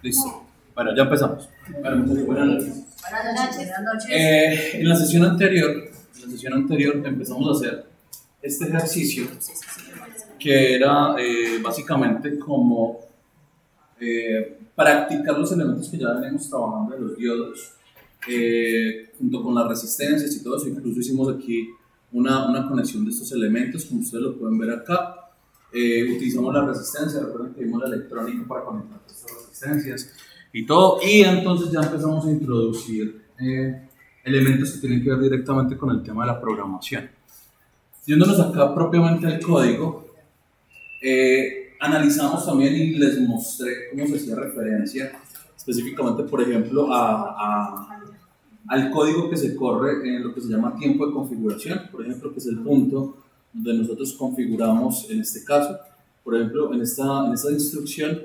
Listo. Bueno, ya empezamos. Bueno, muchachos, buenas noches. Buenas noches. Buenas noches. En la sesión anterior empezamos a hacer este ejercicio que era básicamente como practicar los elementos que ya venimos trabajando de los diodos, junto con las resistencias y todo eso. Incluso hicimos aquí una conexión de estos elementos, como ustedes lo pueden ver acá. Utilizamos la resistencia, recuerden que vimos la electrónica para conectar estas resistencias y todo, y entonces ya empezamos a introducir elementos que tienen que ver directamente con el tema de la programación. Yéndonos acá propiamente al código, analizamos también y les mostré cómo se hacía referencia específicamente, por ejemplo, al código que se corre en lo que se llama tiempo de configuración, por ejemplo, que es el punto donde nosotros configuramos en este caso. Por ejemplo, en esta instrucción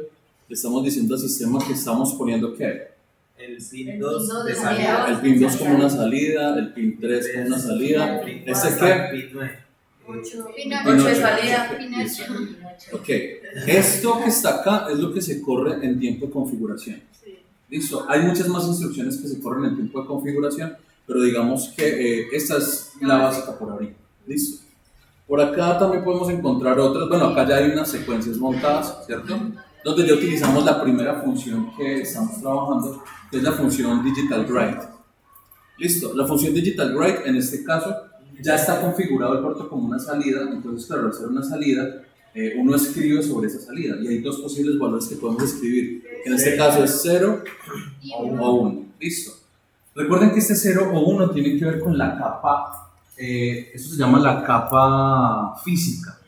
le estamos diciendo al sistema que estamos poniendo ¿qué? El pin 2 de salida. El pin 2 como una salida, el pin 3 como una salida. ¿Este qué? Pin 9. 8 de salida. Ok, esto que está acá es lo que se corre en tiempo de configuración. Listo, hay muchas más instrucciones que se corren en tiempo de configuración, pero digamos que esta es la básica por ahorita. Listo. Por acá también podemos encontrar otras, bueno, acá ya hay unas secuencias montadas, ¿cierto? Donde ya utilizamos la primera función que estamos trabajando, que es la función digital write. Listo, la función digital write en este caso ya está configurado el puerto como una salida, entonces claro, al ser una salida, uno escribe sobre esa salida y hay dos posibles valores que podemos escribir. En este caso es 0 o 1. Listo. Recuerden que este 0 o 1 tiene que ver con la capa, eso se llama la capa física.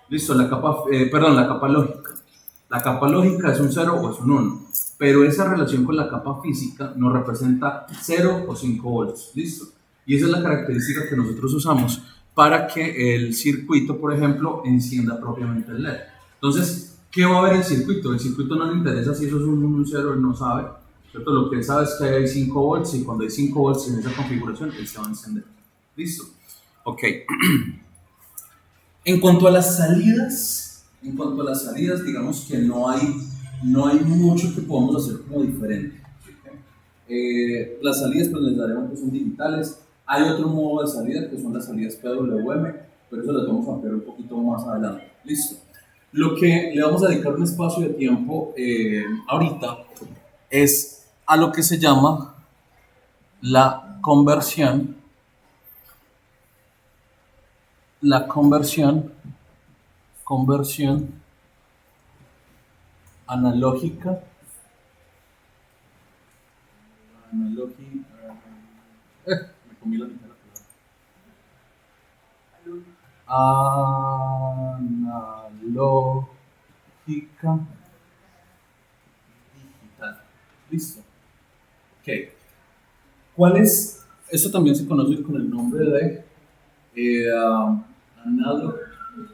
Listo, la capa lógica. La capa lógica es un 0 o es un 1, pero esa relación con la capa física nos representa 0 o 5 volts. Listo. Y esa es la característica que nosotros usamos para que el circuito, por ejemplo, encienda propiamente el LED. Entonces, ¿qué va a ver el circuito? El circuito no le interesa si eso es un 1 o un 0, él no sabe, ¿cierto? Lo que él sabe es que hay 5 volts y cuando hay 5 volts en esa configuración, él se va a encender. ¿Listo? Ok. En cuanto a las salidas, digamos que no hay mucho que podamos hacer como diferente. Las salidas pues necesariamente son digitales. Hay otro modo de salida que son las salidas PWM, pero eso las vamos a ver un poquito más adelante. Listo. Lo que le vamos a dedicar un espacio de tiempo ahorita es a lo que se llama la conversión analógica me comí la mitad de la palabra. Analógica digital. Listo. Ok. ¿Cuál es? Esto también se conoce con el nombre de Analog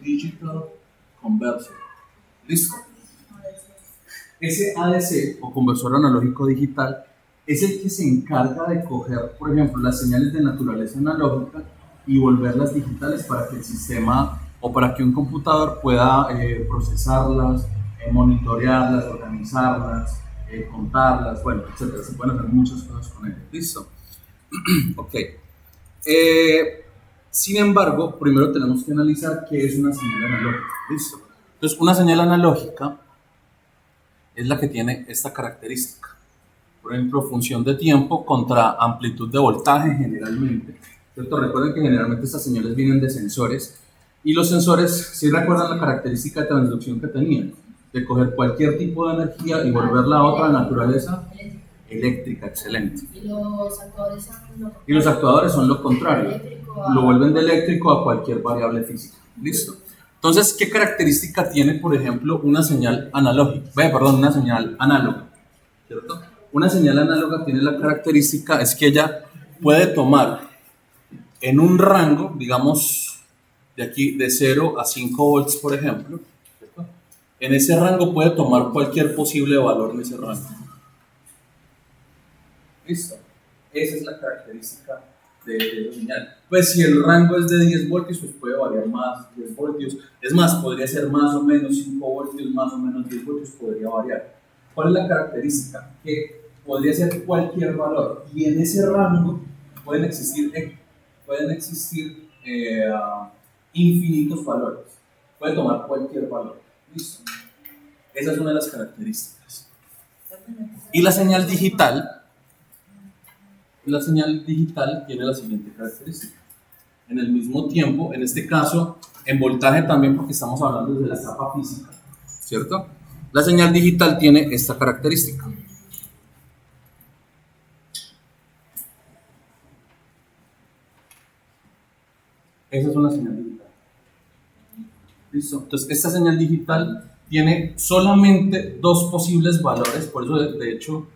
Digital Converter. Listo. Ese ADC o conversor analógico digital es el que se encarga de coger, por ejemplo, las señales de naturaleza analógica y volverlas digitales para que el sistema o para que un computador pueda procesarlas, monitorearlas, organizarlas, contarlas, bueno, etcétera. Se pueden hacer muchas cosas con ellas. Listo. Ok. Sin embargo, primero tenemos que analizar qué es una señal analógica. Listo. Entonces, una señal analógica es la que tiene esta característica. Por ejemplo, función de tiempo contra amplitud de voltaje generalmente. ¿Cierto? Recuerden que generalmente estas señales vienen de sensores y los sensores, si recuerdan la característica de transducción que tenían, de coger cualquier tipo de energía y volverla a otra naturaleza eléctrica, excelente. Y los actuadores son lo contrario, lo vuelven de eléctrico a cualquier variable física. Listo. Entonces, ¿qué característica tiene, por ejemplo, una señal analógica? Una señal análoga, ¿cierto? Una señal análoga tiene la característica, es que ella puede tomar en un rango, digamos, de aquí de 0 a 5 volts, por ejemplo, ¿cierto? En ese rango puede tomar cualquier posible valor en ese rango. ¿Listo? Esa es la característica de esa señal. Pues si el rango es de 10 voltios, pues puede variar más 10 voltios. Es más, podría ser más o menos 5 voltios, más o menos 10 voltios, podría variar. ¿Cuál es la característica? Que podría ser cualquier valor y en ese rango pueden existir infinitos valores. Puede tomar cualquier valor. ¿Listo? Esa es una de las características. Y la señal digital tiene la siguiente característica. En el mismo tiempo, en este caso, en voltaje también, porque estamos hablando de la capa física, ¿cierto? La señal digital tiene esta característica. Esa es una señal digital. ¿Listo? Entonces, esta señal digital tiene solamente dos posibles valores, por eso de hecho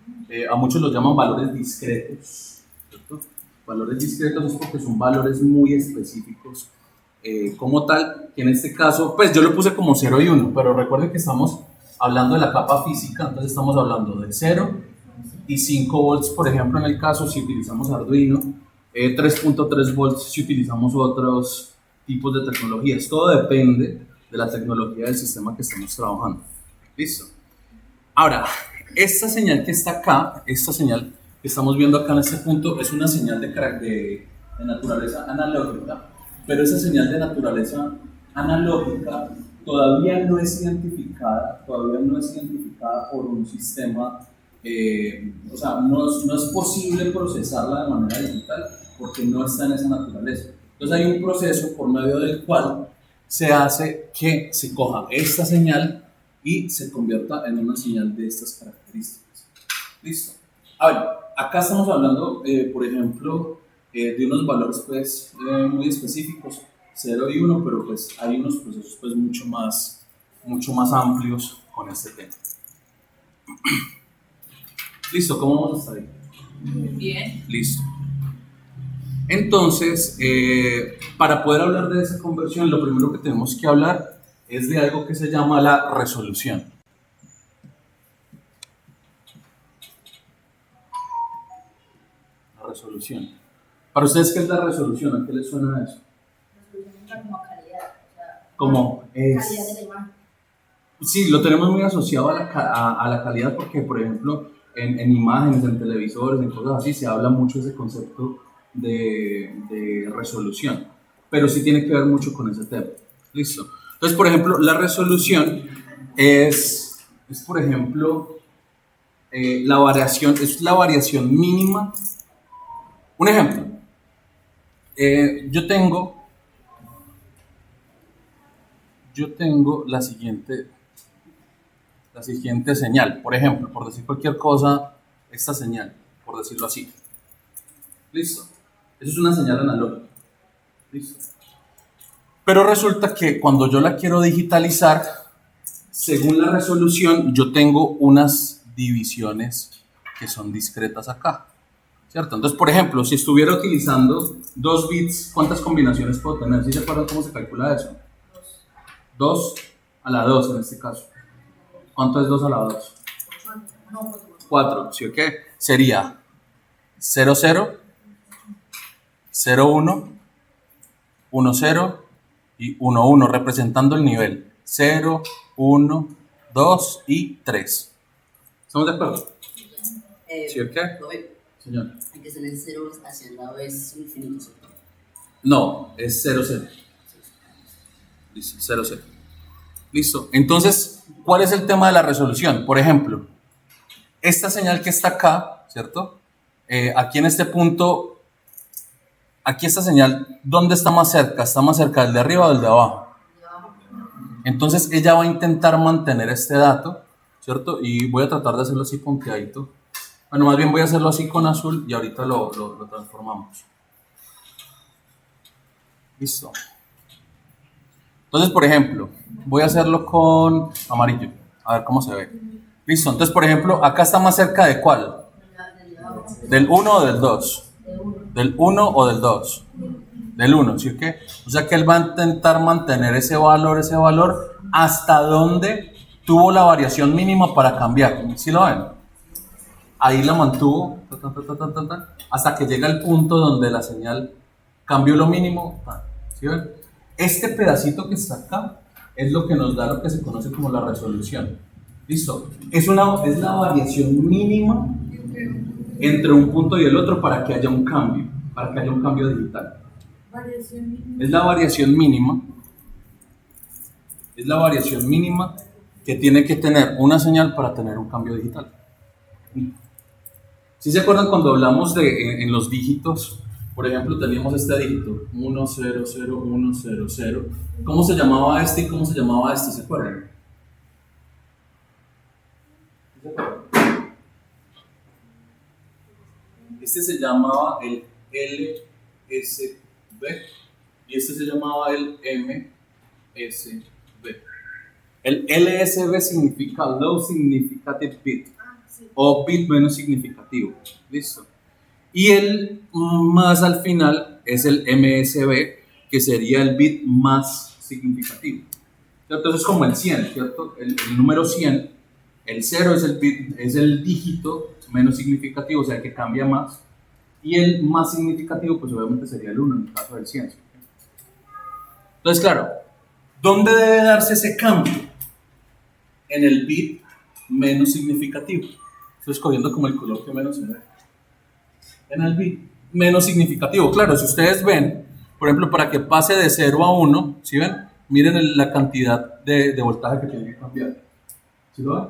a muchos los llaman valores discretos, ¿cierto? Valores discretos es porque son valores muy específicos como tal, que en este caso, pues yo lo puse como 0 y 1, pero recuerden que estamos hablando de la capa física, entonces estamos hablando de 0 y 5 volts, por ejemplo, en el caso si utilizamos Arduino, 3.3 volts si utilizamos otros tipos de tecnologías. Todo depende de la tecnología del sistema que estemos trabajando. ¿Listo? Ahora, esta señal que está acá, esta señal que estamos viendo acá en este punto, es una señal de naturaleza analógica, pero esa señal de naturaleza analógica todavía no es identificada por un sistema, o sea, no es posible procesarla de manera digital porque no está en esa naturaleza. Entonces hay un proceso por medio del cual se hace que se coja esta señal y se convierta en una señal de estas características. Listo. A ver, acá estamos hablando, por ejemplo, de unos valores pues, muy específicos, 0 y 1, pero pues hay unos procesos pues, mucho más amplios con este tema. Listo, ¿cómo vamos hasta ahí? Bien. Listo. Entonces, para poder hablar de esa conversión, lo primero que tenemos que hablar es de algo que se llama la resolución. La resolución. Para ustedes, ¿qué es la resolución? ¿A qué les suena eso? Resolución como calidad. O sea, Como es... calidad de la imagen. Sí, lo tenemos muy asociado a la calidad porque, por ejemplo, en imágenes, en televisores, en cosas así, se habla mucho de ese concepto de resolución, pero sí tiene que ver mucho con ese tema. Listo. Entonces, por ejemplo, la resolución es por ejemplo, es la variación mínima. Un ejemplo, yo tengo la siguiente señal, por ejemplo, por decir cualquier cosa, esta señal, por decirlo así. Listo. Eso es una señal analógica. Listo. Pero resulta que cuando yo la quiero digitalizar, según la resolución, yo tengo unas divisiones que son discretas acá. ¿Cierto? Entonces, por ejemplo, si estuviera utilizando 2 bits, ¿cuántas combinaciones puedo tener? ¿Sí se acuerdan cómo se calcula eso? 2 a la 2 en este caso. ¿Cuánto es 2 a la 2? 4, ¿sí o qué? Sería 0, 0, 0, 1, 1, 0 y 1, 1, representando el nivel 0, 1, 2 y 3. ¿Estamos de acuerdo? ¿Sí o qué? Señor. Hay que tener 0 hacia el lado es infinito. No, es 0, 0. Listo, 0, 0. Listo. Entonces, ¿cuál es el tema de la resolución? Por ejemplo, esta señal que está acá, ¿cierto? Aquí en este punto, aquí esta señal, ¿dónde está más cerca? ¿Está más cerca del de arriba o del de abajo? Entonces, ella va a intentar mantener este dato, ¿cierto? Y voy a tratar de hacerlo así punteadito. Bueno, más bien voy a hacerlo así con azul y ahorita lo transformamos. Listo. Entonces, por ejemplo, voy a hacerlo con amarillo. A ver cómo se ve. Listo. Entonces, por ejemplo, acá está más cerca de ¿cuál? ¿Del 1 o del 2? ¿Del 1 o del 2? Del 1, ¿sí o qué? O sea que él va a intentar mantener ese valor, hasta donde tuvo la variación mínima para cambiar. ¿Sí lo ven? Ahí la mantuvo hasta que llega el punto donde la señal cambió lo mínimo. ¿Sí ven? Este pedacito que está acá es lo que nos da lo que se conoce como la resolución. ¿Listo? Es la variación mínima entre un punto y el otro para que haya un cambio, digital. Es la variación mínima. Es la variación mínima que tiene que tener una señal para tener un cambio digital. ¿Sí se acuerdan cuando hablamos en los dígitos? Por ejemplo, teníamos este dígito, 1, 0, 0, 1, 0, 0. ¿Cómo se llamaba este y cómo se llamaba este? ¿Se acuerdan? Este se llamaba el LSB y este se llamaba el MSB. El LSB significa Low Significant Bit o bit menos significativo. ¿Listo? Y el más al final es el MSB, que sería el bit más significativo. Entonces es como el 100, ¿cierto? El número 100, el 0 es el dígito menos significativo, o sea que cambia más. Y el más significativo, pues obviamente sería el 1 en el caso del 100. Entonces, claro, ¿dónde debe darse ese cambio? En el bit menos significativo. Estoy escogiendo como el color que menos se ve. En el bit menos significativo. Claro, si ustedes ven, por ejemplo, para que pase de 0 a 1, ¿sí ven? Miren la cantidad de voltaje que tiene que cambiar. ¿Sí lo ven?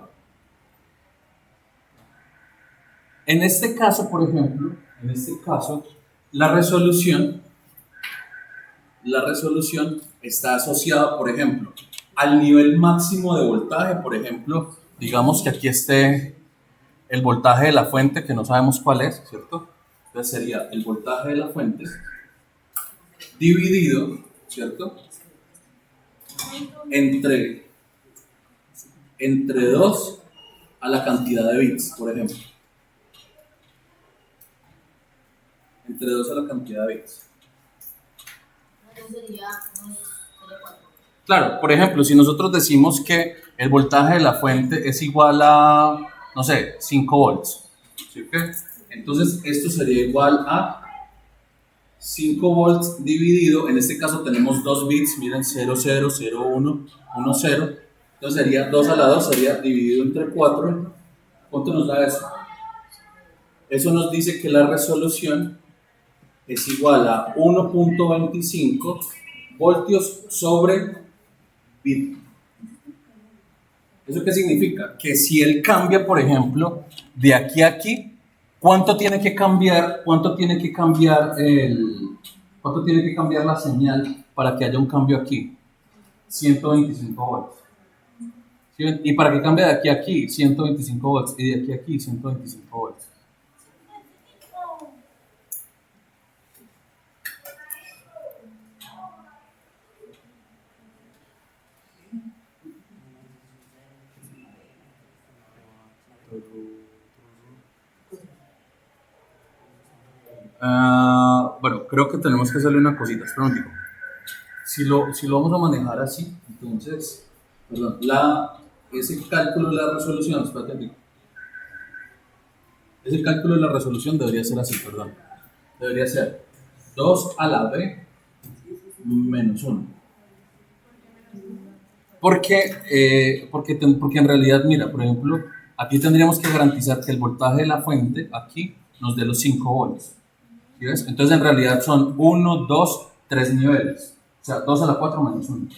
En este caso, por ejemplo, la resolución está asociada, por ejemplo, al nivel máximo de voltaje. Por ejemplo, digamos que aquí esté el voltaje de la fuente, que no sabemos cuál es, ¿cierto? Entonces sería el voltaje de la fuente dividido, ¿cierto? Entre 2 a la cantidad de bits, por ejemplo. Entre 2 a la cantidad de bits. Claro, por ejemplo, si nosotros decimos que el voltaje de la fuente es igual a, no sé, 5 volts, ¿sí? Entonces esto sería igual a 5 volts dividido, en este caso tenemos 2 bits, miren, 0, 0, 0, 1, 1, 0, entonces sería 2 a la 2, sería dividido entre 4, ¿cuánto nos da eso? Eso nos dice que la resolución es igual a 1.25 voltios sobre bit. ¿Eso qué significa? Que si él cambia, por ejemplo, de aquí a aquí, ¿cuánto tiene que cambiar la señal para que haya un cambio aquí? 125 volts. ¿Sí? Y para que cambie de aquí a aquí, 125 volts. Y de aquí a aquí, 125 volts. Bueno, creo que tenemos que hacerle una cosita. Espera un momento. Si lo vamos a manejar así, entonces, perdón, ese cálculo de la resolución, espérate aquí. Ese cálculo de la resolución debería ser así, perdón. Debería ser 2 a la b menos 1. Porque en realidad, mira, por ejemplo, aquí tendríamos que garantizar que el voltaje de la fuente aquí nos dé los 5 volts. ¿Sí ves? Entonces en realidad son 1, 2, 3 niveles. O sea, 2 a la 4 menos 1.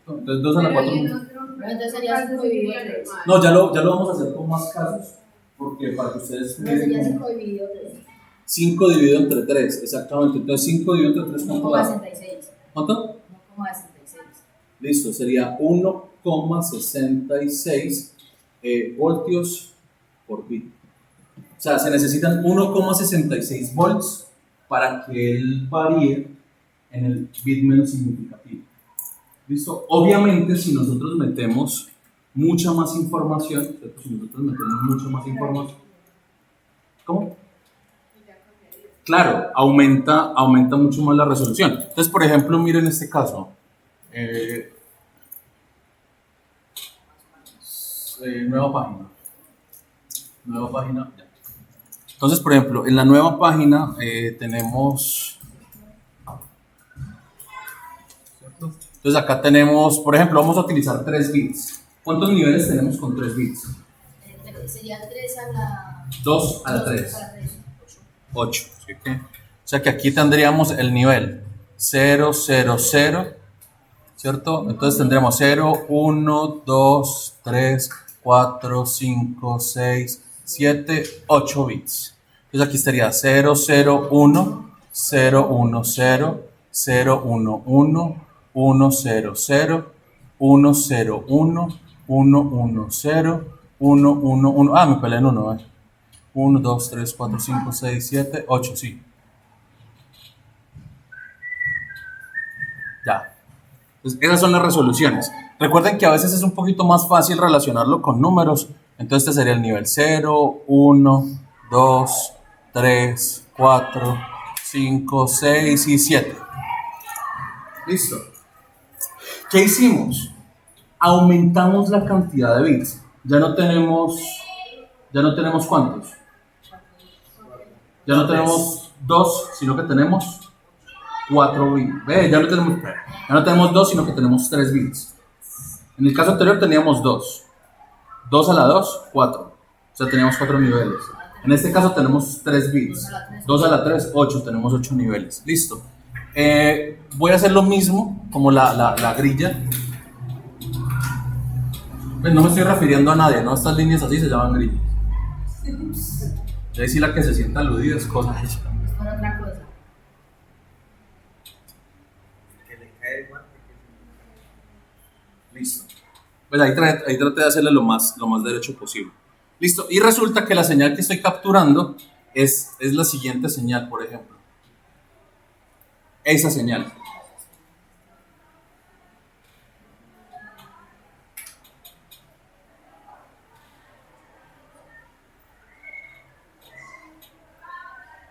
Entonces 2 a la 4 menos 1. Entonces sería 5 dividido 3. No, ya lo vamos a hacer con más casos. Porque para que ustedes sería 5 dividido 3. 5 dividido entre 3, exactamente. Entonces 5 dividido entre 3, ¿cuánto da? 1,66. ¿Cuánto? 1,66. Listo, sería 1,66 voltios por bit. O sea, se necesitan 1,66 volts para que él varíe en el bit menos significativo. ¿Listo? Obviamente, si nosotros metemos mucha más información, ¿Cómo? Claro, aumenta mucho más la resolución. Entonces, por ejemplo, miren este caso. Nueva página. Entonces, por ejemplo, en la nueva página tenemos... Entonces acá tenemos, por ejemplo, vamos a utilizar 3 bits. ¿Cuántos niveles tenemos con 3 bits? Sería 3 a la... 2 a la 3. A la 3. 8. ¿Sí? O sea que aquí tendríamos el nivel 0, 0, 0, ¿cierto? Entonces tendríamos 0, 1, 2, 3, 4, 5, 6, 7, 8 bits. Entonces aquí estaría 0, 0, 1, 0, 1, 0, 0, 1, 1, 1, 0, 0, 1, 0, 1, 1, 1, 0, 1, 1, 1. Ah, me peleé en 1, 1, 2, 3, 4, 5, 6, 7, 8, sí. Ya. Entonces, esas son las resoluciones. Recuerden que a veces es un poquito más fácil relacionarlo con números. Entonces este sería el nivel 0, 1, 2, 3, 4, 5, 6 y 7. Listo. ¿Qué hicimos? Aumentamos la cantidad de bits. Ya no tenemos ¿cuántos? Ya no tenemos 2, sino que tenemos 4 bits. Ya no tenemos 2, sino que tenemos 3 bits. En el caso anterior teníamos 2. 2 a la 2, 4. O sea, teníamos 4 niveles. En este caso tenemos 3 bits. 2 a la 3, 8. Tenemos 8 niveles. Listo. Voy a hacer lo mismo como la grilla. Pues no me estoy refiriendo a nadie, ¿no? Estas líneas así se llaman grillas. Y ahí sí la que se sienta aludida es cosa hecha. Por otra cosa. Que le cae el guante. Listo. Pues ahí traté de hacerle lo más derecho posible. Listo. Y resulta que la señal que estoy capturando es la siguiente señal, por ejemplo. Esa señal.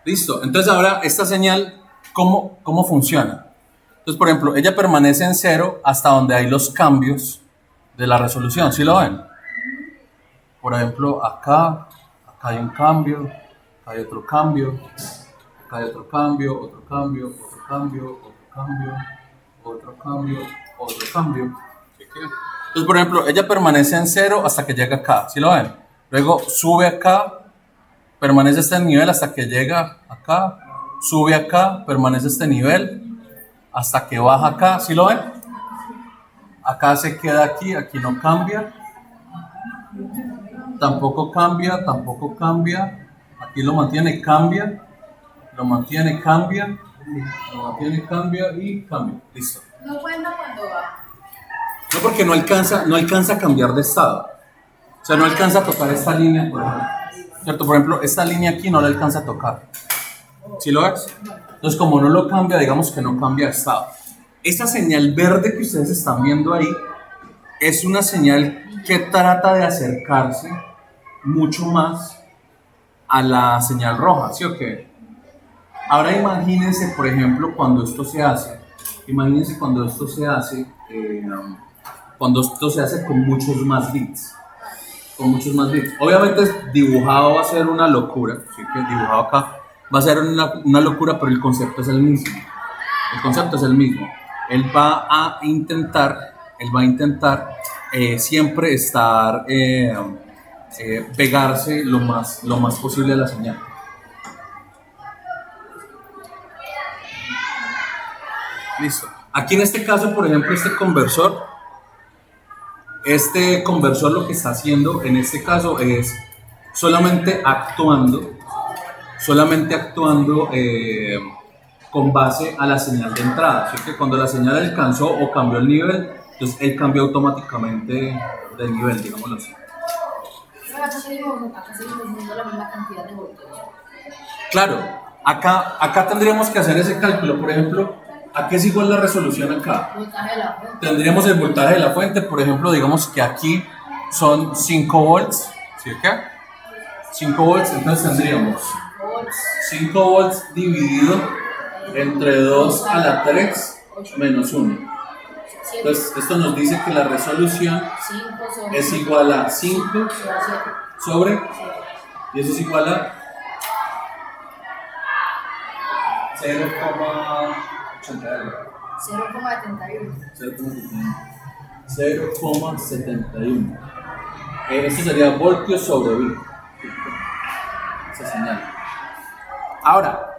Listo. Entonces ahora esta señal, ¿cómo funciona? Entonces, por ejemplo, ella permanece en 0 hasta donde hay los cambios de la resolución. ¿Sí lo ven? Por ejemplo, acá hay un cambio, acá hay otro cambio, acá hay otro cambio, otro cambio, otro cambio, otro cambio, otro cambio, otro cambio. Entonces, por ejemplo, ella permanece en 0 hasta que llega acá. ¿Sí lo ven? Luego sube acá, permanece este nivel hasta que llega acá, sube acá, permanece este nivel hasta que baja acá. ¿Sí lo ven? Acá se queda aquí no cambia, tampoco cambia, tampoco cambia, aquí lo mantiene, cambia, lo mantiene, cambia, lo mantiene, cambia y cambia. Listo. No cuenta cuando va. No, porque no alcanza a cambiar de estado. O sea, no alcanza a tocar esta línea, por ejemplo. ¿Cierto? Por ejemplo, esta línea aquí no la alcanza a tocar. ¿Sí lo ves? Entonces, como no lo cambia, digamos que no cambia de estado. Esa señal verde que ustedes están viendo ahí es una señal que trata de acercarse mucho más a la señal roja, ¿sí o qué? Ahora imagínense, por ejemplo, cuando esto se hace. Imagínense cuando esto se hace, con muchos más bits. Con muchos más bits. Obviamente dibujado va a ser una locura, ¿sí? Que dibujado acá va a ser una locura, pero el concepto es el mismo. El concepto es el mismo. Él va a intentar siempre estar pegarse lo más posible a la señal. Listo. Aquí en este caso, por ejemplo, este conversor lo que está haciendo en este caso es solamente actuando con base a la señal de entrada. Así que cuando la señal alcanzó o cambió el nivel, entonces él cambió automáticamente de nivel, digámoslo así. Acá seguimos viendo la misma cantidad de voltios. Claro, acá tendríamos que hacer ese cálculo. Por ejemplo, ¿a qué es igual la resolución acá? Voltaje de la fuente. Tendríamos el voltaje de la fuente. Por ejemplo, digamos que aquí son 5 volts. ¿Sí acá? 5 volts, entonces tendríamos 5 volts dividido entre 2 a la 3 menos 1. Entonces, esto nos dice que la resolución es igual a 5 sobre, y eso es igual a 0,81. 0,71. 0,71. Esto sería voltios sobre V. Esa señal. Ahora,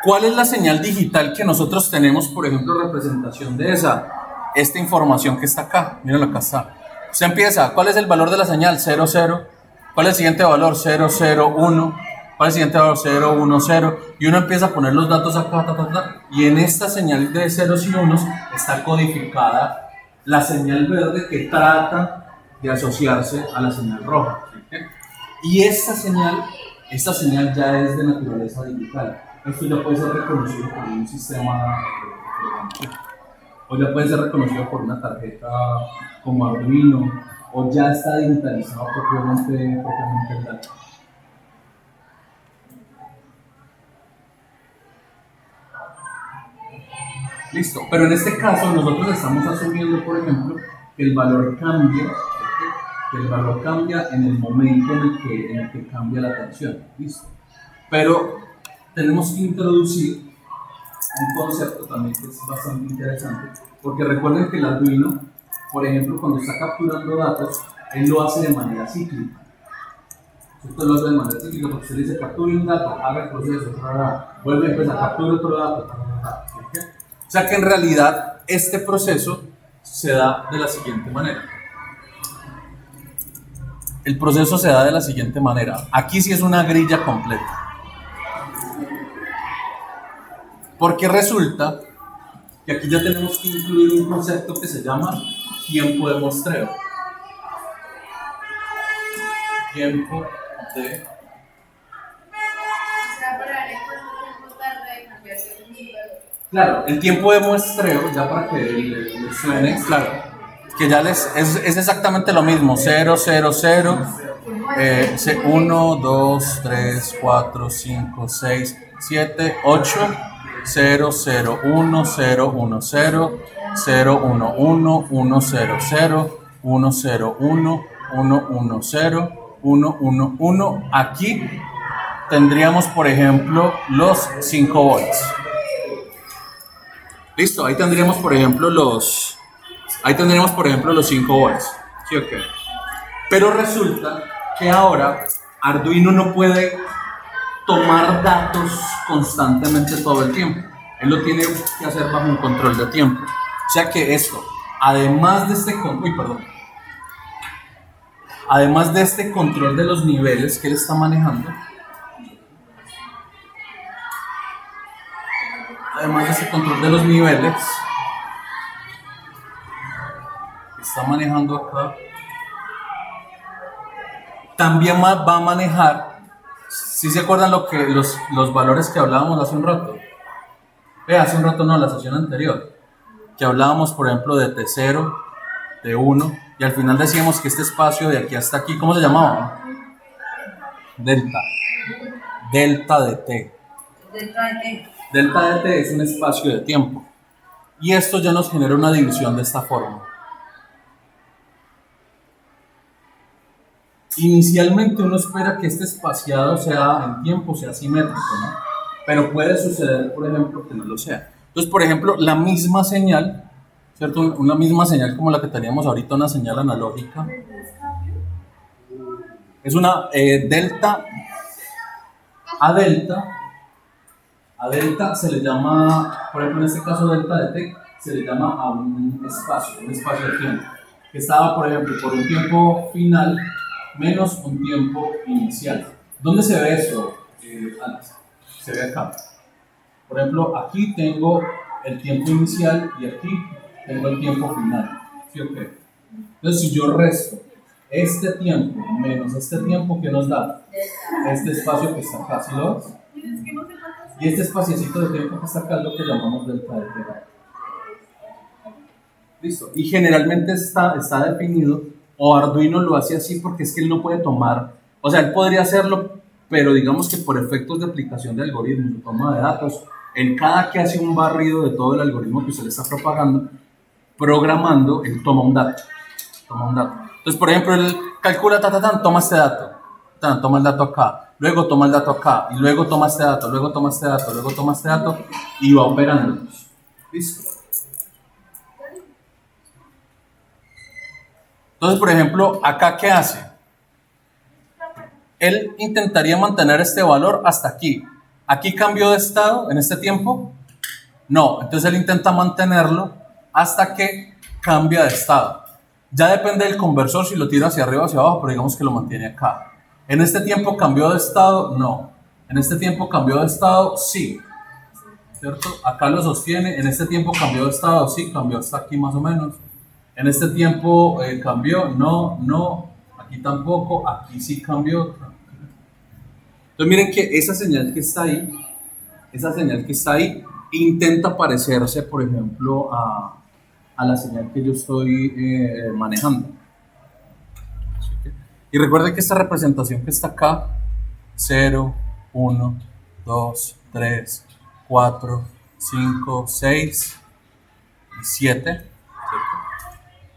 ¿cuál es la señal digital que nosotros tenemos, por ejemplo, representación de esta información que está acá? Mírenlo, acá está. Usted empieza, ¿cuál es el valor de la señal? 0, 0. ¿Cuál es el siguiente valor? 0, 0, 1. ¿Cuál es el siguiente valor? 0, 1, 0. Y uno empieza a poner los datos acá, y en esta señal de ceros y unos está codificada la señal verde que trata de asociarse a la señal roja. ¿Sí? Y esta señal ya es de naturaleza digital. Esto ya puede ser reconocido por un sistema o ya puede ser reconocido por una tarjeta como Arduino, o ya está digitalizado propiamente el dato. Listo, pero en este caso nosotros estamos asumiendo, por ejemplo, que el valor cambia, en el momento en el que cambia la tensión. Listo. Pero tenemos que introducir un concepto también que es bastante interesante, porque recuerden que el Arduino, por ejemplo, cuando está capturando datos, él lo hace de manera cíclica. Esto lo hace de manera cíclica porque usted dice capture un dato, haga el proceso, vuelve a empezar, capture otro dato. ¿Okay? O sea que en realidad este proceso se da de la siguiente manera. El proceso se da de la siguiente manera. Aquí sí es una grilla completa. Porque resulta que aquí ya tenemos que incluir un concepto que se llama tiempo de muestreo. Tiempo de... Claro, el tiempo de muestreo, ya para que les suene, claro, que ya es exactamente lo mismo, 0, 0, 0, 1, 2, 3, 4, 5, 6, 7, 8, 0, 0, 1, 0, 1, 0, 0, 1, 1, 1, 0, 0, 1, 0, 1, 1, 1, 0, 1, 1, 1. Aquí tendríamos, por ejemplo, los 5 volts. Listo, ahí tendríamos, por ejemplo, los 5 volts. ¿Sí o qué? Pero resulta que ahora Arduino no puede tomar datos constantemente todo el tiempo. Él lo tiene que hacer bajo un control de tiempo. O sea que esto, además de este control de los niveles que él está manejando, está manejando acá, también va a manejar, si se acuerdan los valores que hablábamos hace un rato, la sesión anterior, que hablábamos, por ejemplo, de T0, T1, y al final decíamos que este espacio de aquí hasta aquí, ¿cómo se llamaba? Delta de T. Delta de T es un espacio de tiempo. Y esto ya nos genera una división de esta forma. Inicialmente uno espera que este espaciado sea en tiempo, sea simétrico, ¿no? Pero puede suceder, por ejemplo, que no lo sea. Entonces, por ejemplo, la misma señal, ¿cierto? Una misma señal como la que teníamos ahorita, una señal analógica. Es una delta. A delta se le llama, por ejemplo, en este caso delta de T, se le llama a un espacio de tiempo, que estaba, por ejemplo, por un tiempo final menos un tiempo inicial. ¿Dónde se ve esto, Alex? Se ve acá. Por ejemplo, aquí tengo el tiempo inicial y aquí tengo el tiempo final. ¿Sí o qué? Entonces, si yo resto este tiempo menos este tiempo, ¿qué nos da? Este espacio que está acá, ¿sí lo ves? Y este espaciecito de tiempo que está acá es lo que llamamos delta de T. Listo. Y generalmente está definido, o Arduino lo hace así porque es que él no puede tomar, o sea, él podría hacerlo, pero digamos que por efectos de aplicación de algoritmos, de toma de datos, en cada que hace un barrido de todo el algoritmo que usted le está programando, él toma un dato. Entonces, por ejemplo, él calcula, toma este dato, toma el dato acá, luego toma el dato acá, y luego toma este dato, luego toma este dato, luego toma este dato, y va operándolos. ¿Listo? Entonces, por ejemplo, acá, ¿qué hace? Él intentaría mantener este valor hasta aquí. ¿Aquí cambió de estado en este tiempo? No, entonces él intenta mantenerlo hasta que cambia de estado. Ya depende del conversor si lo tira hacia arriba o hacia abajo, pero digamos que lo mantiene acá. ¿En este tiempo cambió de estado? No. ¿En este tiempo cambió de estado? Sí. ¿Cierto? Acá lo sostiene. ¿En este tiempo cambió de estado? Sí, cambió hasta aquí más o menos. ¿En este tiempo cambió? No, no. Aquí tampoco. Aquí sí cambió. Entonces miren que esa señal que está ahí, intenta parecerse, por ejemplo, a la señal que yo estoy manejando. Y recuerden que esta representación que está acá, 0, 1, 2, 3, 4, 5, 6 y 7, ¿cierto?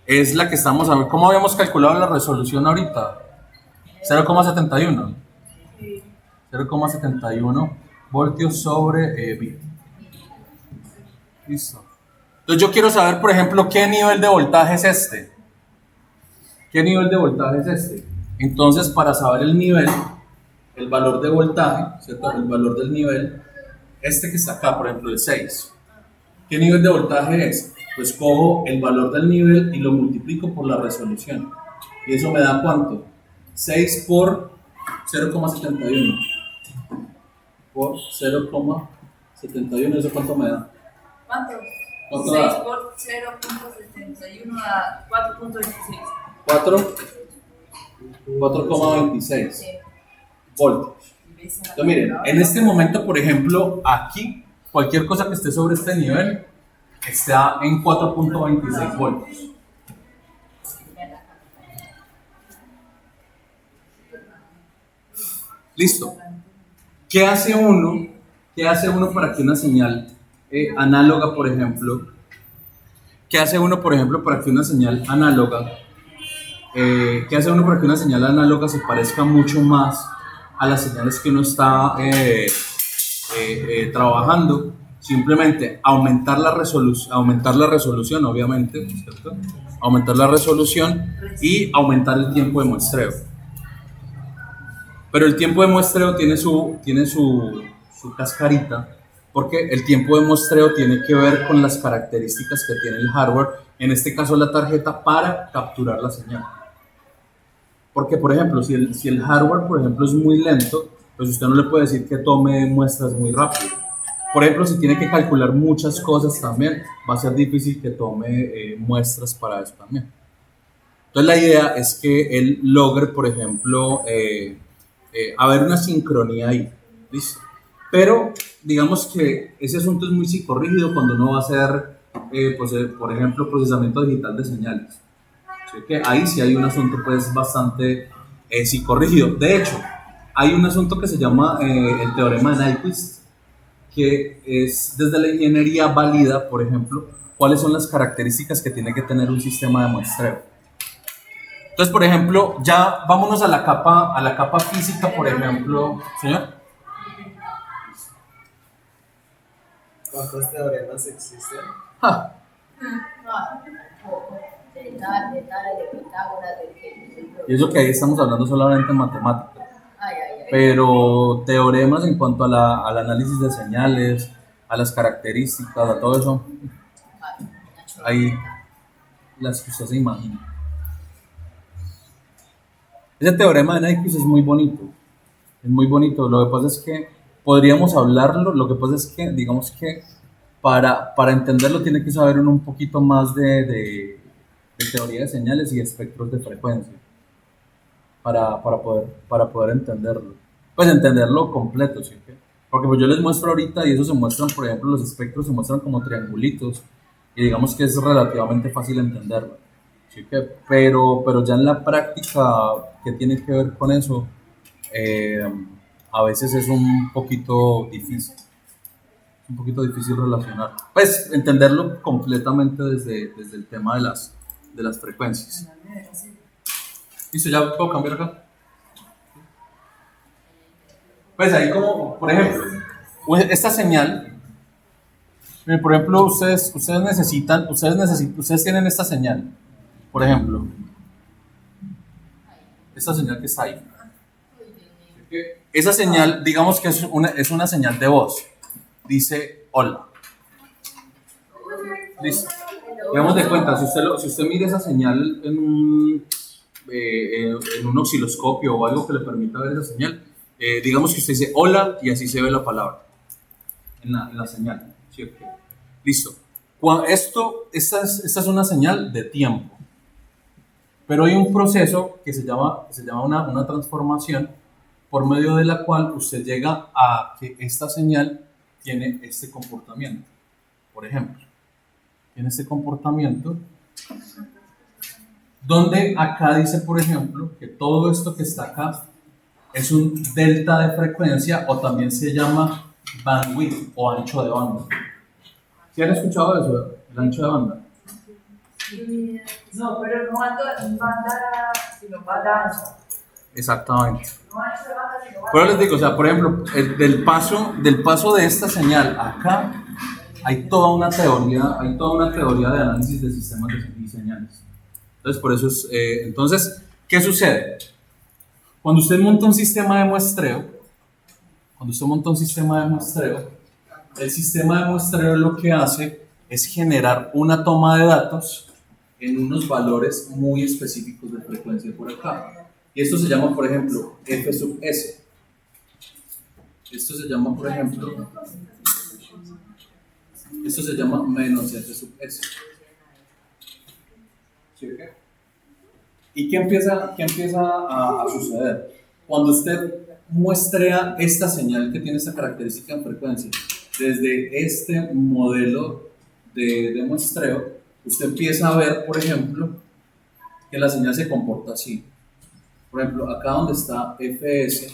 Es la que estamos a ver. ¿Cómo habíamos calculado la resolución ahorita? 0,71. 0,71 voltios sobre bit. Listo. Entonces yo quiero saber, por ejemplo, qué nivel de voltaje es este. ¿Qué nivel de voltaje es este? Entonces, para saber el nivel, el valor de voltaje, ¿cierto? El valor del nivel, este que está acá, por ejemplo, el 6. ¿Qué nivel de voltaje es? Pues cojo el valor del nivel y lo multiplico por la resolución. ¿Y eso me da cuánto? 6 por 0,71. Por 0,71, ¿eso cuánto me da? ¿Cuánto? ¿Cuánto 6 da? por 0.71 a 4.26. 4,26 voltios. Entonces miren, en este momento, por ejemplo, aquí, cualquier cosa que esté sobre este nivel está en 4,26 voltios. Listo. ¿Qué hace uno para que una señal análoga, por ejemplo, para que una señal análoga se parezca mucho más a las señales que uno está trabajando? Simplemente aumentar la resolución, obviamente, ¿cierto? Aumentar la resolución y aumentar el tiempo de muestreo. Pero el tiempo de muestreo tiene su cascarita, porque el tiempo de muestreo tiene que ver con las características que tiene el hardware, en este caso la tarjeta, para capturar la señal. Porque, por ejemplo, si el hardware, por ejemplo, es muy lento, pues usted no le puede decir que tome muestras muy rápido. Por ejemplo, si tiene que calcular muchas cosas también, va a ser difícil que tome muestras para eso también. Entonces la idea es que él logre, por ejemplo, haber una sincronía ahí, ¿listo? Pero digamos que ese asunto es muy psicorrígido cuando uno va a hacer, por ejemplo, procesamiento digital de señales. ¿Sí? Que ahí sí hay un asunto pues bastante psicorrígido. De hecho, hay un asunto que se llama el teorema de Nyquist, que es desde la ingeniería válida, por ejemplo, cuáles son las características que tiene que tener un sistema de muestreo. Entonces, por ejemplo, ya vámonos a la capa física, por ejemplo, ¿señor? ¿Cuántos teoremas existen? Ah, De tal, de Pitágoras, y eso que ahí estamos hablando solamente en matemáticas. Ay. Pero teoremas en cuanto al análisis de señales, a las características, a todo eso, hay las que usted se imagina. Ese teorema de Nyquist es muy bonito. Lo que pasa es que podríamos hablarlo, lo que pasa es que, digamos que para entenderlo tiene que saber uno un poquito más de teoría de señales y espectros de frecuencia para poder entenderlo. Pues entenderlo completo, ¿sí? Porque pues yo les muestro ahorita y eso se muestran, por ejemplo, los espectros se muestran como triangulitos y digamos que es relativamente fácil entenderlo. ¿Sí? Pero ya en la práctica que tiene que ver con eso, a veces es un poquito difícil. Un poquito difícil relacionar. Pues entenderlo completamente desde el tema de las frecuencias. Listo, ya puedo cambiar acá. Pues ahí como, por ejemplo, esta señal, por ejemplo, ustedes tienen esta señal, por ejemplo, esta señal que está ahí. Esa señal, digamos que es una señal de voz. Dice hola. Listo. Digamos de cuenta, si usted mira esa señal en un osciloscopio o algo que le permita ver esa señal, digamos que usted dice hola y así se ve la palabra en la señal. ¿Sí? Okay. Listo. Esta es una señal de tiempo. Pero hay un proceso que se llama una transformación por medio de la cual usted llega a que esta señal tiene este comportamiento. Por ejemplo, tiene este comportamiento donde acá dice, por ejemplo, que todo esto que está acá es un delta de frecuencia o también se llama bandwidth o ancho de banda. ¿Sí han escuchado eso? El ancho de banda. No, pero no ando en banda, sino banda ancha. Exactamente. No ancho de banda, sino banda. Pero les digo, o sea, por ejemplo, del paso de esta señal acá, hay toda una teoría de análisis de sistemas y señales. Entonces, por eso es, entonces, ¿qué sucede? Cuando usted monta un sistema de muestreo, el sistema de muestreo lo que hace es generar una toma de datos en unos valores muy específicos de frecuencia por acá. Y esto se llama, por ejemplo, F sub S. Esto se llama, por ejemplo, menos F sub S. ¿Sí o qué? ¿Y qué empieza a suceder? Cuando usted muestrea esta señal que tiene esta característica en frecuencia, desde este modelo de muestreo, usted empieza a ver, por ejemplo, que la señal se comporta así. Por ejemplo, acá donde está Fs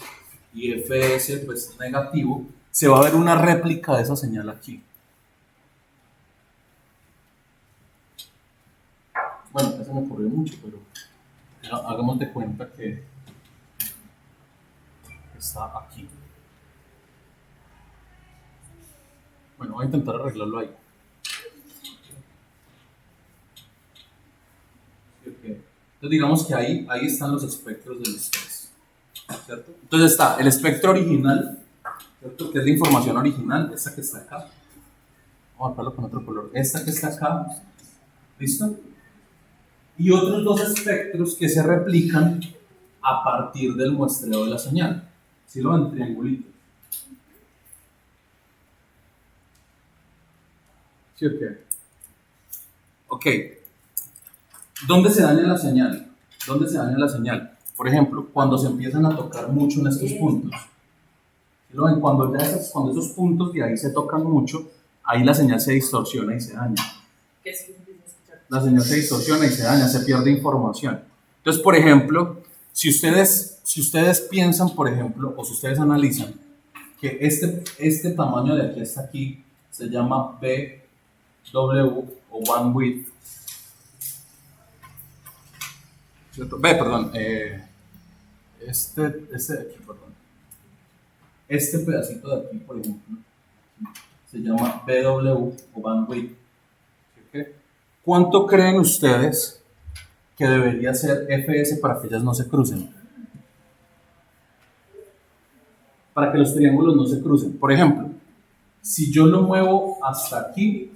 y Fs pues negativo, se va a ver una réplica de esa señal aquí. Bueno, eso me ocurrió mucho, pero hagamos de cuenta que está aquí. Bueno, voy a intentar arreglarlo ahí. Okay. Entonces digamos que ahí están los espectros del estrés, ¿cierto? Entonces está el espectro original, ¿cierto? Que es la información original, esta que está acá. Vamos a marcarlo con otro color. Esta que está acá, ¿listo? Y otros dos espectros que se replican a partir del muestreo de la señal. ¿Sí lo ven? Triangulitos. ¿Sí o qué? Ok. ¿Dónde se daña la señal? Por ejemplo, cuando se empiezan a tocar mucho en estos puntos. ¿Sí lo ven? Cuando esos puntos de ahí se tocan mucho, ahí la señal se distorsiona y se daña. ¿Qué significa escuchar? La señal se distorsiona y se daña, se pierde información. Entonces, por ejemplo, si ustedes piensan, por ejemplo, o si ustedes analizan que este tamaño de aquí hasta aquí se llama BW o bandwidth, ¿cierto? Este pedacito de aquí, por ejemplo, se llama BW o bandwidth. ¿Okay? ¿Cuánto creen ustedes que debería ser Fs para que ellas no se crucen? Para que los triángulos no se crucen. Por ejemplo, si yo lo muevo hasta aquí,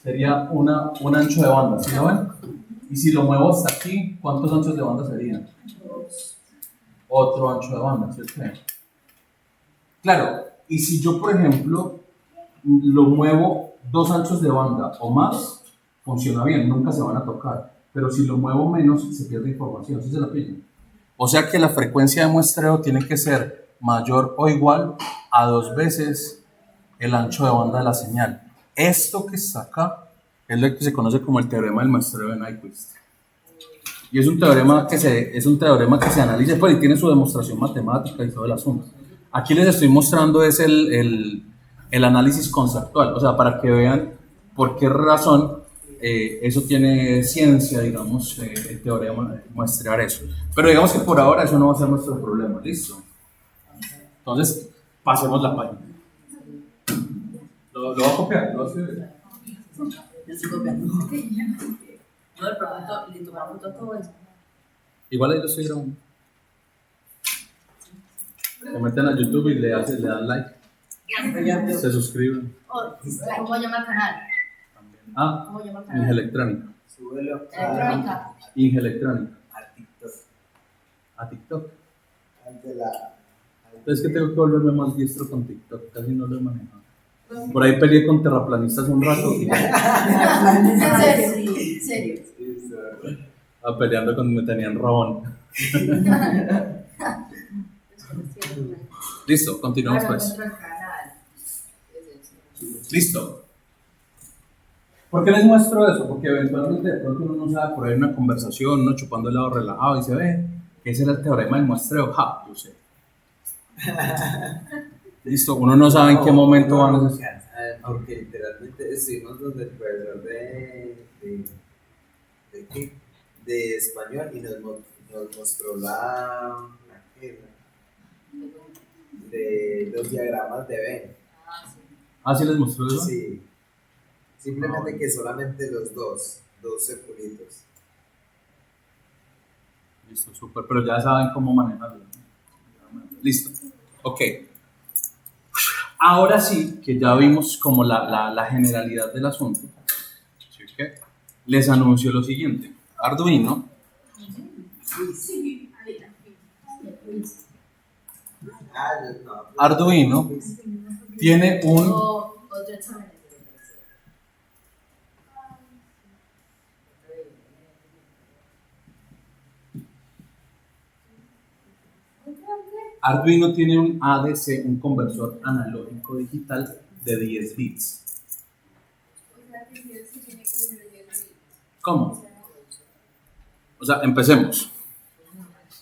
sería un ancho de banda, ¿sí lo ven? Y si lo muevo hasta aquí, ¿cuántos anchos de banda serían? Otro ancho de banda, ¿sí? Claro, y si yo, por ejemplo, lo muevo 2 anchos de banda o más, funciona bien, nunca se van a tocar. Pero si lo muevo menos, se pierde información, ¿sí se la pillan? O sea que la frecuencia de muestreo tiene que ser mayor o igual a 2 veces el ancho de banda de la señal. Esto que está acá es lo que se conoce como el teorema del muestreo de Nyquist. Y es un teorema que se analiza pues, y tiene su demostración matemática y todo el asunto. Aquí les estoy mostrando es el análisis conceptual, o sea, para que vean por qué razón eso tiene ciencia, digamos, el teorema muestrear eso. Pero digamos que por ahora eso no va a ser nuestro problema, ¿listo? Entonces, pasemos la página. ¿Lo va a copiar? ¿Lo va a escribir? Yo estoy copiando. No, el proyecto le tomaron foto a todo eso. Igual ahí lo estoy grabando. Se meten a YouTube y le dan like, se suscriben. ¿Cómo llama el canal? Ah, ¿Cómo llama el canal? Inge Electrónica. Súbelo Electrónica. Inge Electrónica. a TikTok. A TikTok. Ante la. Es que tengo que volverme más diestro con TikTok, casi no lo he manejado. Por ahí peleé con terraplanistas un rato y ¿En serio? peleando cuando me tenían rabón. Listo, continuamos pues. Listo. ¿Por qué les muestro eso? Porque eventualmente de pronto uno no sabe por ahí una conversación, uno chupando el lado relajado y se ve que ese era el teorema del muestreo. Ja, yo sé. Listo, uno no sabe en qué momento van a ser. Porque literalmente estuvimos donde el profesor de español y nos mostró de los diagramas de Venn. ¿Ah, sí les mostró eso? Sí. Simplemente que solamente los dos circulitos. Listo, súper, pero ya saben cómo manejarlo. Listo, ok. Ahora sí, que ya vimos como la generalidad del asunto, ¿sí? ¿Okay? Les anuncio lo siguiente. Arduino Arduino tiene un... Otro examen. Arduino tiene un ADC, un conversor analógico digital de 10 bits. ¿Cómo? O sea, empecemos.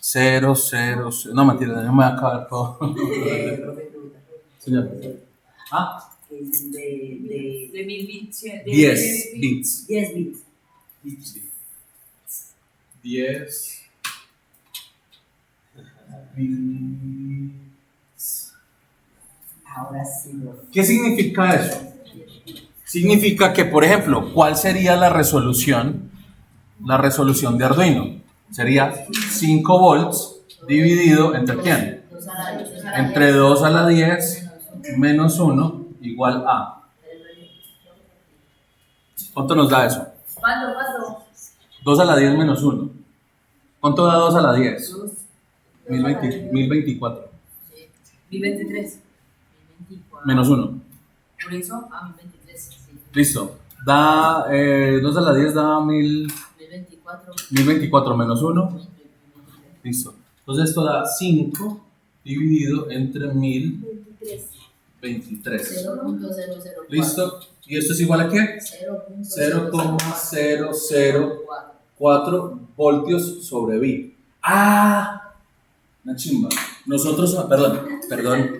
0, 0, 0. No, mentira, no me voy a acabar todo. Señor. Ah, De 1000 bits. 10 bits. 10 bits. 10 bits. Ahora sí. ¿Qué significa eso? Significa que, por ejemplo, ¿cuál sería la resolución? La resolución de Arduino sería 5 volts dividido entre ¿quién? Entre 2 a la 10 menos 1 igual a. ¿Cuánto nos da eso? ¿Cuánto? 2 a la 10 menos 1. ¿Cuánto da 2 a la 10? 1024. 1023. Menos 1. Por eso, 1023. Sí. Listo. Da 2 a la 10 da 1024 menos 1. Listo. Entonces esto da 5 dividido entre 1023. 0.004. ¿Listo? ¿Y esto es igual a qué? 0,004 voltios sobre bit. ¡Ah! Una chimba. Nosotros, perdón.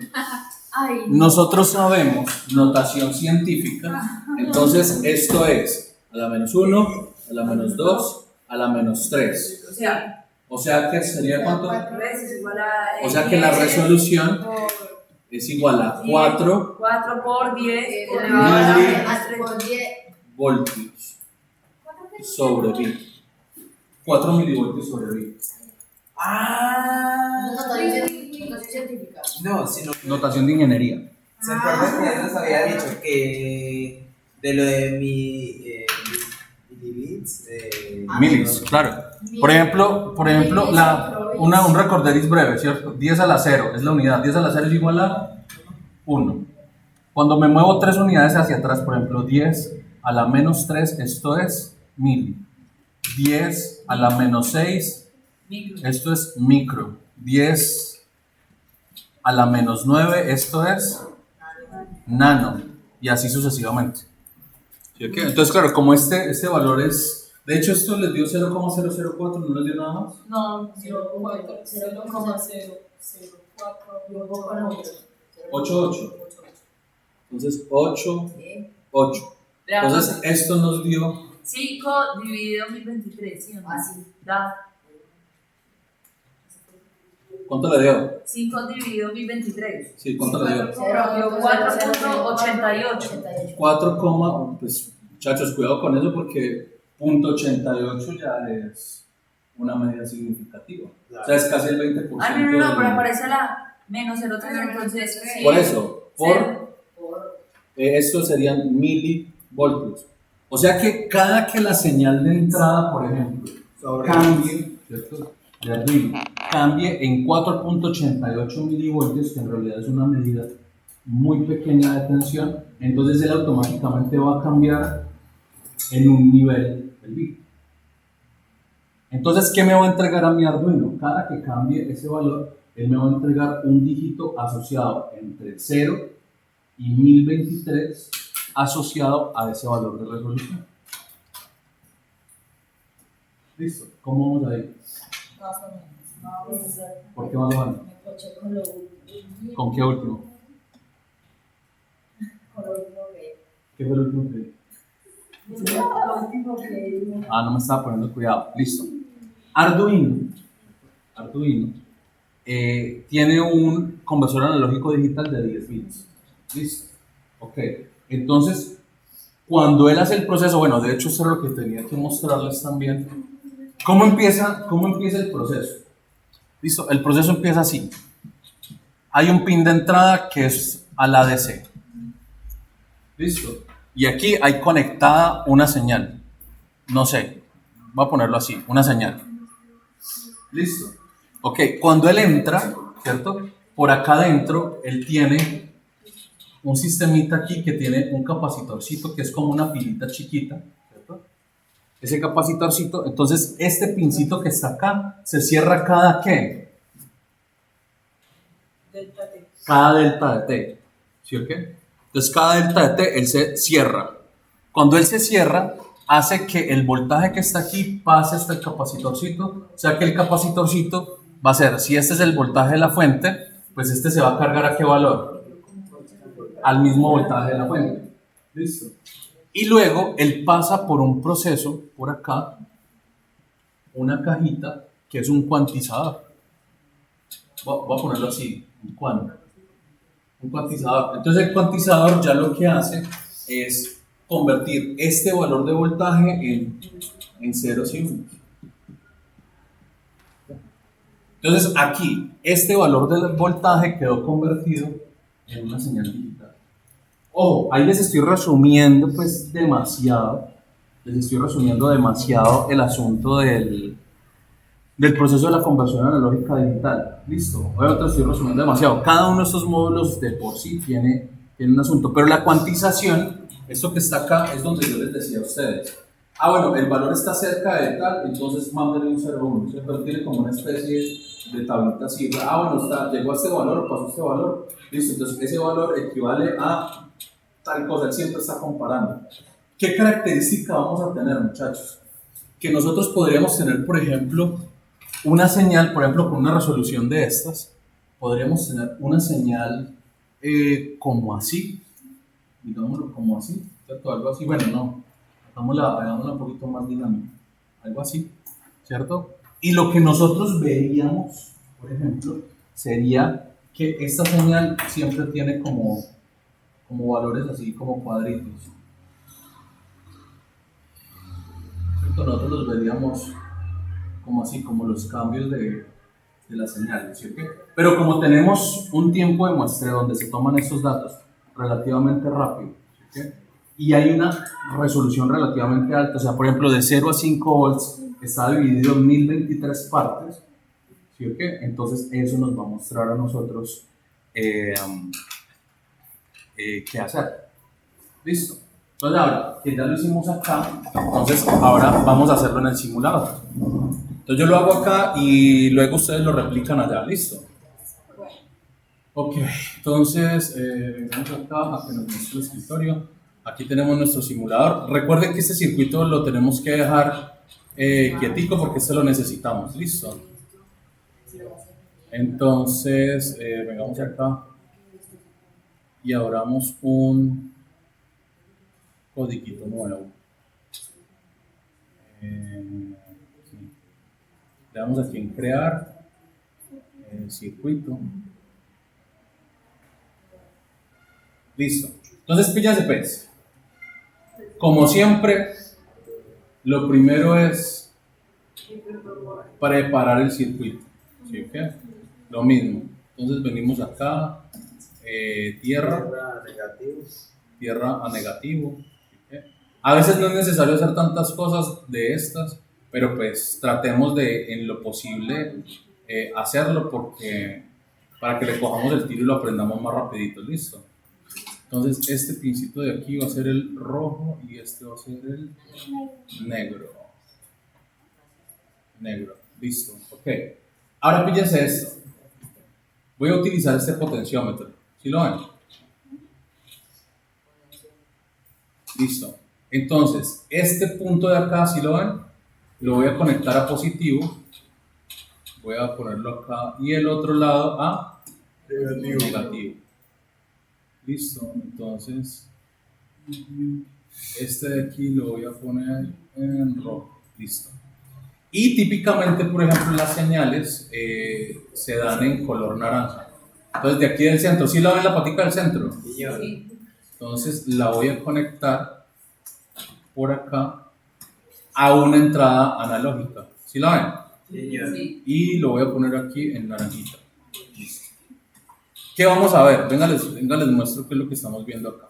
Ay, Nosotros sabemos notación científica, entonces esto es a la menos 1, a la menos 2, a la menos 3. O sea que sería ¿cuánto? 3 es igual a... O sea que la resolución es igual a 4 4 por 10 elevado a la voltios. voltios sobre bit. 4 milivoltios sobre bit. Notación científica. No, sino que Notación de ingeniería. ¿se acuerdan que ya nos había dicho que de lo de milibits? Milis, claro. Por ejemplo un recorderis breve, ¿cierto? 10 a la 0 es la unidad. 10 a la 0 es igual a 1. Cuando me muevo 3 unidades hacia atrás, por ejemplo, 10 a la menos 3, esto es mili. 10 a la menos 6, esto es micro. 10 a la menos 9, esto es nano. Y así sucesivamente. ¿Sí, okay? Entonces, claro, como este valor es... De hecho, esto les dio 0,004, ¿no les dio nada más? No, 8,8. Entonces, 8. Entonces, esto nos dio... 5 dividido 1023, ¿sí o no? Así. Da ¿Cuánto le dio? 5 dividido 1023. Sí, ¿cuánto le dio? 4.88. 4, pues muchachos, cuidado con eso porque .88 ya es una medida significativa. O sea, es casi el 20%. No, pero aparece la Menos 0,3, entonces. Sí. Por eso, Cero. estos serían milivoltios. O sea que cada que la señal de entrada, por ejemplo, cambie, ¿cierto? De Arduino, cambie en 4.88 milivoltios, que en realidad es una medida muy pequeña de tensión, entonces él automáticamente va a cambiar en un nivel del bit. Entonces, ¿qué me va a entregar a mi Arduino? Cada que cambie ese valor, él me va a entregar un dígito asociado entre 0 y 1023 asociado a ese valor de resolución. ¿Listo? ¿Cómo vamos a ir? Más o menos. Vamos a ¿Por qué más o menos? me coché con lo último. ¿Con qué último? Con lo último que. ¿Qué fue el último que? Lo último que. Ah, no me estaba poniendo cuidado. Listo. Arduino tiene un conversor analógico digital de 10 bits. Listo. Ok. Entonces, cuando él hace el proceso, bueno, de hecho, eso es lo que tenía que mostrarles también. ¿Cómo empieza el proceso? Listo. El proceso empieza así. Hay un pin de entrada que es al ADC. Listo. Y aquí hay conectada una señal. No sé. Voy a ponerlo así. Una señal. Listo. Ok, cuando él entra, ¿cierto? Por acá adentro, él tiene un sistemita aquí que tiene un capacitorcito que es como una pilita chiquita, ¿cierto? Ese capacitorcito, entonces este pincito que está acá, se cierra cada ¿qué? Delta T. Cada delta de T, ¿sí o qué? Entonces cada delta de T, él se cierra. Cuando él se cierra, hace que el voltaje que está aquí pase hasta el capacitorcito, o sea que el capacitorcito va a ser, si este es el voltaje de la fuente, pues este se va a cargar ¿a qué valor? Al mismo voltaje de la fuente. Listo. Y luego él pasa por un proceso, por acá, una cajita que es un cuantizador. Voy a ponerlo así, un cuantizador. Entonces el cuantizador ya lo que hace es convertir este valor de voltaje en ceros y unos. Entonces aquí, este valor del voltaje quedó convertido en una señal digital. Ojo, ahí les estoy resumiendo pues demasiado el asunto del proceso de la conversión analógica a digital. Listo, obviamente estoy resumiendo demasiado. Cada uno de estos módulos de por sí tiene un asunto, pero la cuantización, esto que está acá, es donde yo les decía a ustedes. Ah, bueno, el valor está cerca de tal, entonces mándale un 0,1. Pero tiene como una especie de tablita así. Ah, bueno, llegó a este valor, pasó a este valor. Listo, entonces ese valor equivale a tal cosa, él siempre está comparando. ¿Qué característica vamos a tener, muchachos? Que nosotros podríamos tener, por ejemplo, una señal, por ejemplo, con una resolución de estas, podríamos tener una señal como así, digámoslo como así, ¿cierto? Algo así, bueno, no, hagámosla un poquito más dinámica, algo así, ¿cierto? Y lo que nosotros veríamos, por ejemplo, sería que esta señal siempre tiene como valores así, como cuadritos, ¿cierto? Nosotros los veríamos como así, como los cambios de las señales, ¿sí o qué? Pero como tenemos un tiempo de muestreo donde se toman estos datos relativamente rápido, ¿sí o qué? Y hay una resolución relativamente alta, o sea, por ejemplo, de 0 a 5 volts está dividido en 1023 partes, ¿sí o qué? Entonces eso nos va a mostrar a nosotros qué hacer. ¿Listo? Entonces ahora, que ya lo hicimos acá, entonces ahora vamos a hacerlo en el simulador. Entonces yo lo hago acá y luego ustedes lo replican allá, ¿listo? Ok, entonces vamos acá a que nos muestre el escritorio. Aquí tenemos nuestro simulador. Recuerden que este circuito lo tenemos que dejar quietico porque este lo necesitamos, ¿listo? Entonces, vengamos acá y abramos un codiquito nuevo. Sí. Le damos aquí en crear circuito. Listo. Entonces, píllase pues. Como siempre, lo primero es preparar el circuito. ¿Sí? ¿Okay? Lo mismo. Entonces venimos acá, tierra negativo. a negativo. ¿Sí? A veces no es necesario hacer tantas cosas de estas, pero pues tratemos de, en lo posible, hacerlo porque para que le cojamos el tiro y lo aprendamos más rapidito, ¿listo? Entonces este pincito de aquí va a ser el rojo y este va a ser el negro. Negro, listo, ok. Ahora fíjense esto. Voy a utilizar este potenciómetro. ¿Sí lo ven? Listo. Entonces, este punto de acá, ¿sí lo ven? Lo voy a conectar a positivo. Voy a ponerlo acá. Y el otro lado a negativo. Listo. Entonces, este de aquí lo voy a poner en rojo. Listo. Y típicamente, por ejemplo, las señales se dan en color naranja. Entonces, de aquí del centro, ¿sí la ven la patica del centro? Sí. Entonces, la voy a conectar por acá a una entrada analógica. ¿Sí la ven? Sí. Y lo voy a poner aquí en naranjita. Listo. ¿Qué vamos a ver? Venga, les muestro qué es lo que estamos viendo acá.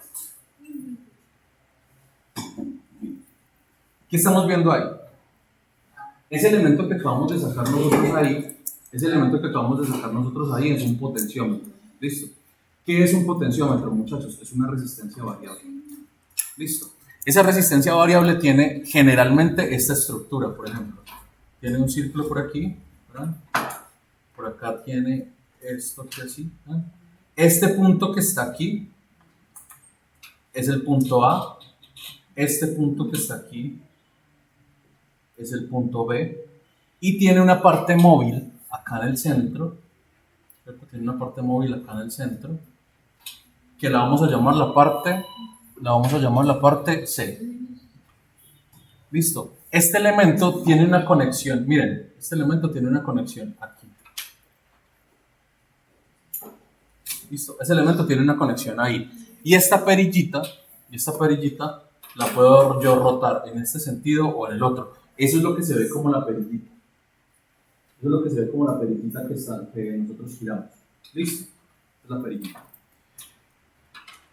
¿Qué estamos viendo ahí? Ese elemento que acabamos de sacar nosotros ahí, es un potenciómetro. ¿Listo? ¿Qué es un potenciómetro, muchachos? Es una resistencia variable. ¿Listo? Esa resistencia variable tiene generalmente esta estructura, por ejemplo. Tiene un círculo por aquí, ¿verdad? Por acá tiene esto que así. ¿Verdad? Este punto que está aquí es el punto A. Este punto que está aquí es el punto B, y tiene una parte móvil acá en el centro, ¿cierto? Tiene una parte móvil acá en el centro, que la vamos a llamar la parte C. Listo. Este elemento tiene una conexión, miren, este elemento tiene una conexión aquí. Listo. Ese elemento tiene una conexión ahí. Y esta perillita la puedo yo rotar en este sentido o en el otro. Eso es lo que se ve como la perillita. Eso es lo que se ve como la perillita que nosotros giramos. ¿Listo? Es la perillita.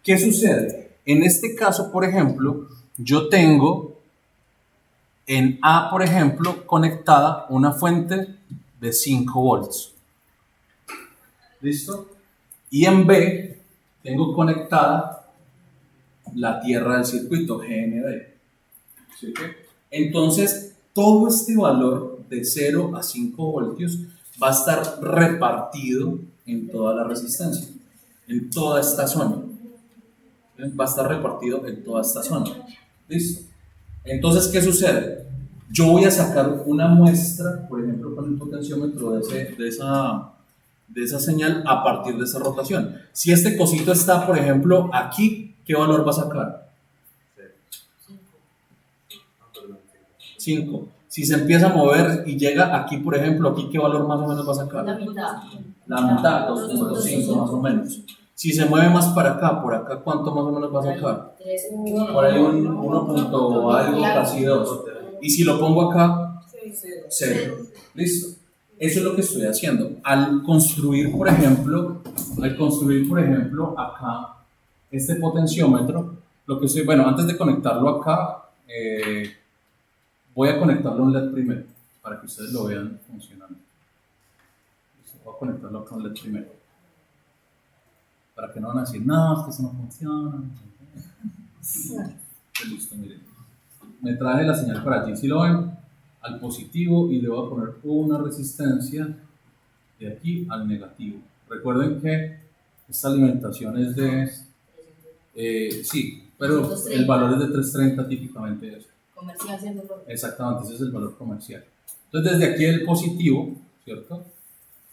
¿Qué sucede? En este caso, por ejemplo, yo tengo en A, por ejemplo, conectada una fuente de 5 volts. ¿Listo? Y en B tengo conectada la tierra del circuito, GND. ¿Sí? Entonces, todo este valor de 0 a 5 voltios va a estar repartido en toda la resistencia, en toda esta zona. Va a estar repartido en toda esta zona. ¿Listo? Entonces, ¿qué sucede? Yo voy a sacar una muestra, por ejemplo, con el potenciómetro de esa señal a partir de esa rotación. Si este cosito está, por ejemplo, aquí, ¿qué valor va a sacar? 5. Si se empieza a mover y llega aquí, por ejemplo, aquí, ¿qué valor más o menos va a sacar? La mitad. La mitad, 2.5 más o menos. Si se mueve más para acá, por acá, ¿cuánto más o menos va a sacar? Por ahí un 1. Algo, casi 2. Y si lo pongo acá, 0. ¿Listo? Eso es lo que estoy haciendo. Al construir, por ejemplo, acá este potenciómetro, lo que estoy, bueno, antes de conectarlo acá, voy a conectarlo a un LED primero, para que ustedes lo vean funcionando. Voy a conectarlo acá a un LED primero. Para que no van a decir, no, es que eso no funciona. Listo, miren. Me traje la señal para allí, si lo ven, al positivo, y le voy a poner una resistencia de aquí al negativo. Recuerden que esta alimentación es de... sí, pero 330. el valor es de 330 típicamente. Eso. Comercial 100%. Exactamente, ese es el valor comercial. Entonces, desde aquí el positivo, ¿cierto?